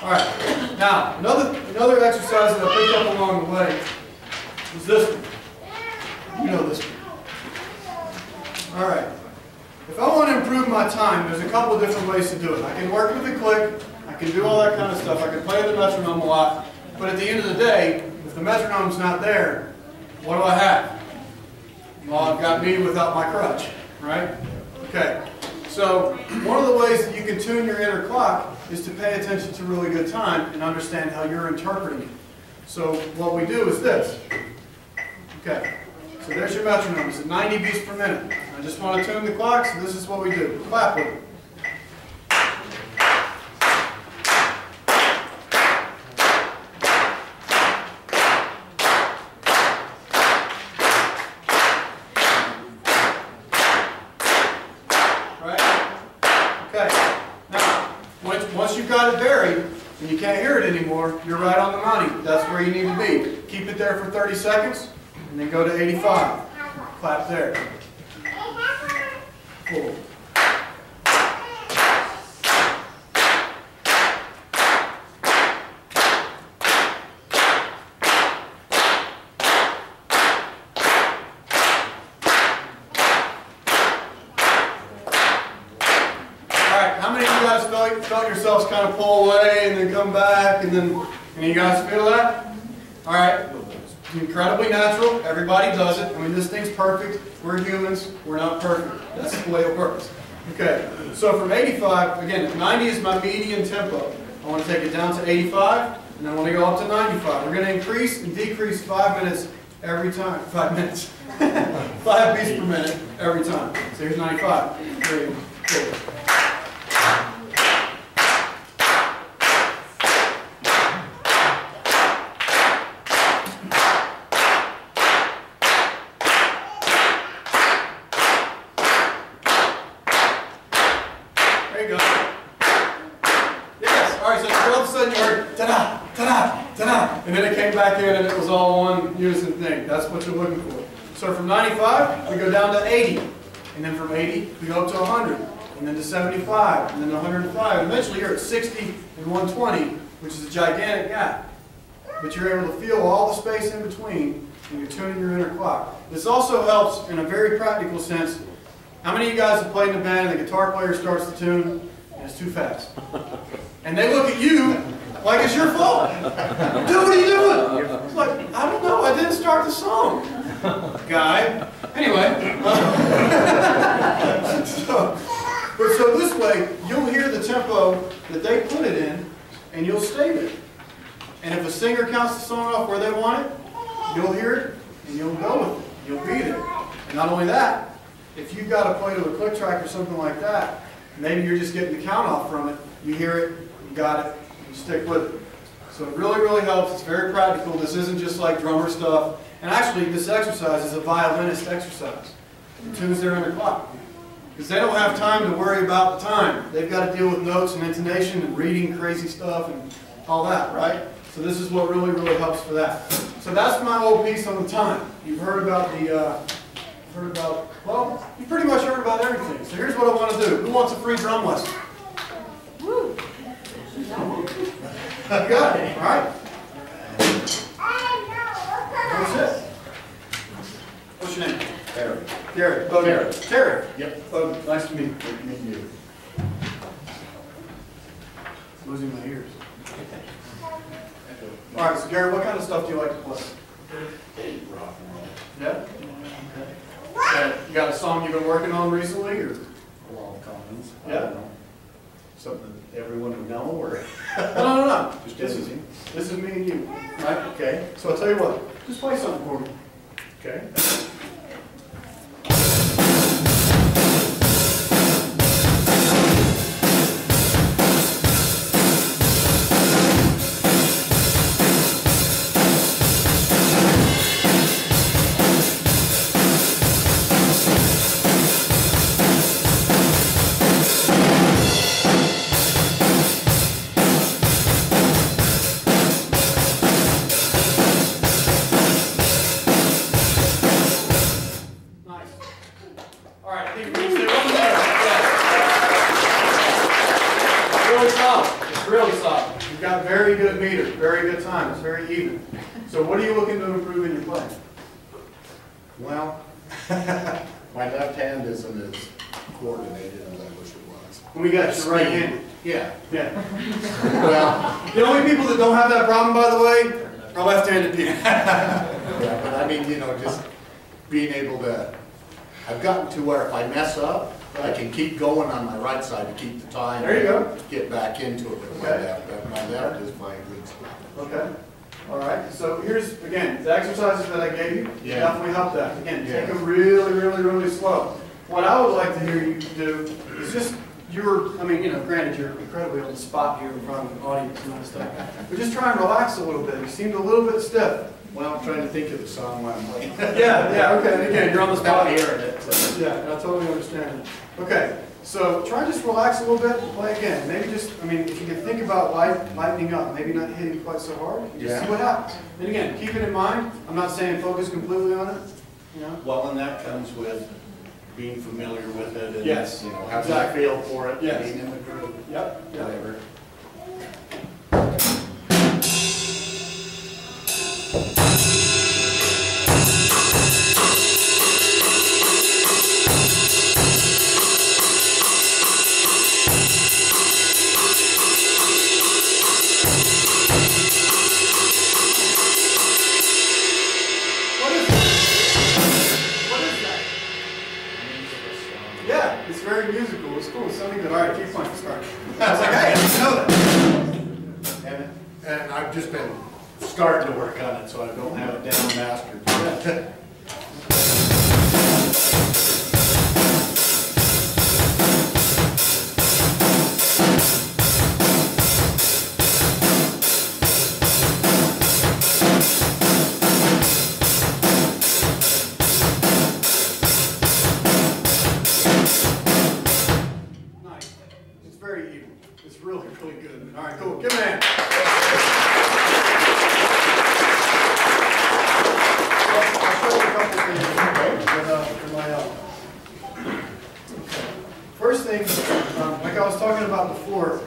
All right. Now, another exercise that I picked up along the way was this one. You know this one. All right. If I want to improve my time, there's a couple of different ways to do it. I can work with a click. I can do all that kind of stuff. I can play the metronome a lot. But at the end of the day, if the metronome's not there, what do I have? Well, I've got me without my crutch, right? Okay. So one of the ways that you can tune your inner clock is to pay attention to really good time and understand how you're interpreting it. So what we do is this. Okay. So there's your metronome. It's at 90 beats per minute. I just want to tune the clock, so this is what we do. Clap with it. Once you've got it buried and you can't hear it anymore, you're right on the money. That's where you need to be. Keep it there for 30 seconds and then go to 85. Clap there. Cool. Felt yourselves kind of pull away and then come back, and then you guys feel that? All right, it's incredibly natural. Everybody does it. I mean, this thing's perfect. We're humans. We're not perfect. That's the way it works. Okay, so from 85, again, if 90 is my median tempo, I want to take it down to 85, and then I want to go up to 95. We're going to increase and decrease 5 minutes every time. 5 minutes. 5 beats per minute every time. So here's 95. 3, 4. There you go. Yes. All right. So all of a sudden you heard ta-da, ta-da, ta-da, and then it came back in and it was all one unison thing. That's what you're looking for. So from 95 we go down to 80, and then from 80 we go up to 100, and then to 75, and then to 105. And eventually you're at 60 and 120, which is a gigantic gap. But you're able to feel all the space in between, and you're tuning your inner clock. This also helps in a very practical sense. How many of you guys have played in a band and the guitar player starts the tune and it's too fast? And they look at you like it's your fault. Dude, what are you doing? It's like, I don't know, I didn't start the song. Guy. Anyway. So this way, you'll hear the tempo that they put it in and you'll stay there. And if a singer counts the song off where they want it, you'll hear it and you'll go with it. You'll be there. And not only that, if you've got to play to a click track or something like that, maybe you're just getting the count off from it, you hear it, you got it, you stick with it. So it really, really helps. It's very practical. This isn't just like drummer stuff. And actually, this exercise is a violinist exercise. It tunes their inner clock. Because they don't have time to worry about the time. They've got to deal with notes and intonation and reading crazy stuff and all that, right? So this is what really, really helps for that. So that's my whole piece on the time. You've heard about well, you pretty much heard about everything. So here's what I want to do. Who wants a free drum lesson? Woo! You got it, all right? What's it? What's your name? Terry. Gary. Bogie. Terry. Yep. Bogie. Nice to meet you. Good to meet you. Losing my ears. All right, so Gary, what kind of stuff do you like to play? Rock and roll. Yeah? Okay. You got a song you've been working on recently, or? Wall Commons. Yeah. I don't know. Something that everyone would know, or? No. Just This anything. is me and you. Right? Okay. So I'll tell you what. Just play something for me. Okay. You've got very good meters, very good time. It's very even. So what are you looking to improve in your playing? Well, my left hand isn't as coordinated as I wish it was. We got your right hand. Yeah. Yeah. Well, The only people that don't have that problem, by the way, are left-handed people. yeah, but I mean, you know, just being able to, I've gotten to where if I mess up, I can keep going on my right side to keep the time. There you go. Get back into it with my left. But my left is my weak spot. Okay. All right. So here's, again, the exercises that I gave you Yeah. definitely help that. Again, Yeah. take them really, really, really slow. What I would like to hear you do is just, I mean, you know, granted, you're incredibly able to spot here in front of an audience and all this stuff, but just try and relax a little bit. You seemed a little bit stiff. Well, I'm trying to think of the song while I'm playing. Yeah, okay. And again, you're on the spot. Not hearing it. So. Yeah, I totally understand. Okay, so try and just relax a little bit and play again. Maybe just, I mean, if you can think about lightening up, maybe not hitting quite so hard, just see what happens. And again, keep it in mind. I'm not saying focus completely on it. You know? Well, and that comes with being familiar with it and Yes, you know, having exactly. a feel for it, Yes. being in the groove, Yep. whatever. Yeah, it's very musical. It's cool. It's something that, all right, keep playing. Start. I was like, hey, I didn't know that. And I've just been starting to work on it, so I don't have it down mastered. Nice. It's very even. It's really, really good. All right, cool. Give it a hand. I'll show you a couple things with my own. First thing, like I was talking about before,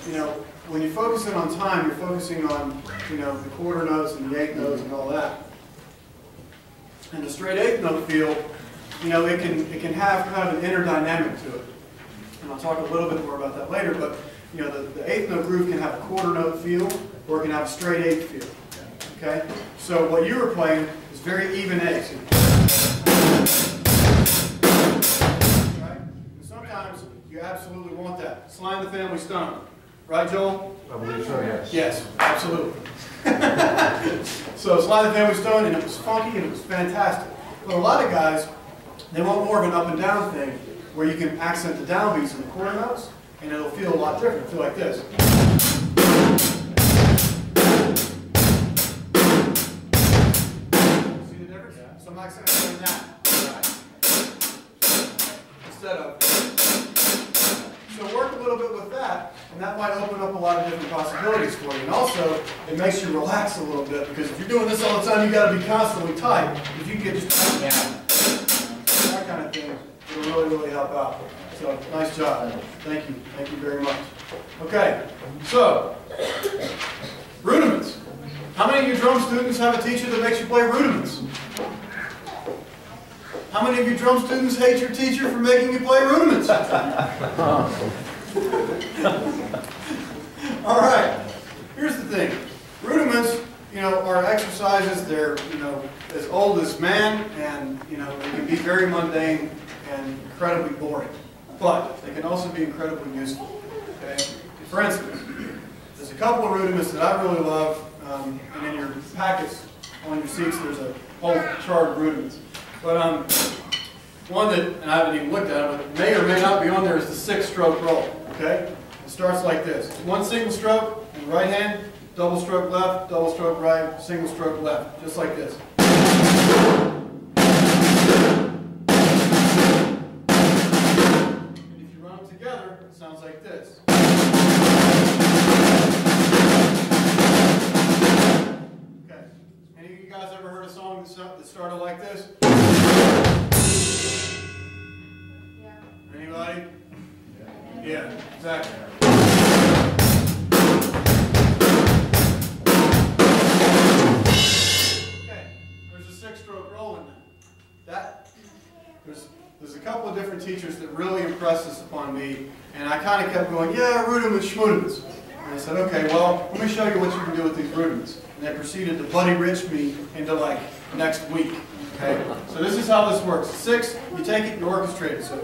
you know, when you're focusing on time, you're focusing on, you know, the quarter notes and the eighth notes and all that. And the straight eighth note feel, you know, it can have kind of an inner dynamic to it. And I'll talk a little bit more about that later, but you know, the eighth note groove can have a quarter note feel, or it can have a straight eighth feel. Okay? So what you were playing is very even eighths. Right? And sometimes you absolutely want that. Sly and the Family Stone. Right, Joel? I believe so, yes. Yes, absolutely. So Sly and the Family Stone, and it was funky and it was fantastic. But a lot of guys, they want more of an up and down thing, where you can accent the downbeats in the quarter notes, and it'll feel a lot different. It'll feel like this. See the difference? So I'm accenting that. Instead of. So work a little bit with that, and that might open up a lot of different possibilities for you. And also, it makes you relax a little bit, because if you're doing this all the time, you've got to be constantly tight. If you can get just that kind of thing, it'll really, really help out. So, nice job. Thank you. Thank you very much. Okay, so, rudiments. How many of you drum students have a teacher that makes you play rudiments? How many of you drum students hate your teacher for making you play rudiments? All right, here's the thing. Rudiments, you know, are exercises. They're, you know, as old as man, and, you know, they can be very mundane and incredibly boring. But they can also be incredibly useful. Okay? For instance, there's a couple of rudiments that I really love, and in your packets on your seats there's a whole chart of rudiments. But one that, and I haven't even looked at it, but may or may not be on there, is the 6-stroke roll. Okay? It starts like this. One single stroke in the right hand, double stroke left, double stroke right, single stroke left. Just like this. Together, it sounds like this. Okay. Any of you guys ever heard a song that started like this? Yeah. Anybody? Yeah, exactly. teachers that really impressed this upon me, and I kind of kept going, yeah, rudiments, schmudiments. And I said, okay, well, let me show you what you can do with these rudiments. And they proceeded to Buddy Rich me into like next week. Okay, so this is how this works. 6, you take it and orchestrate it. So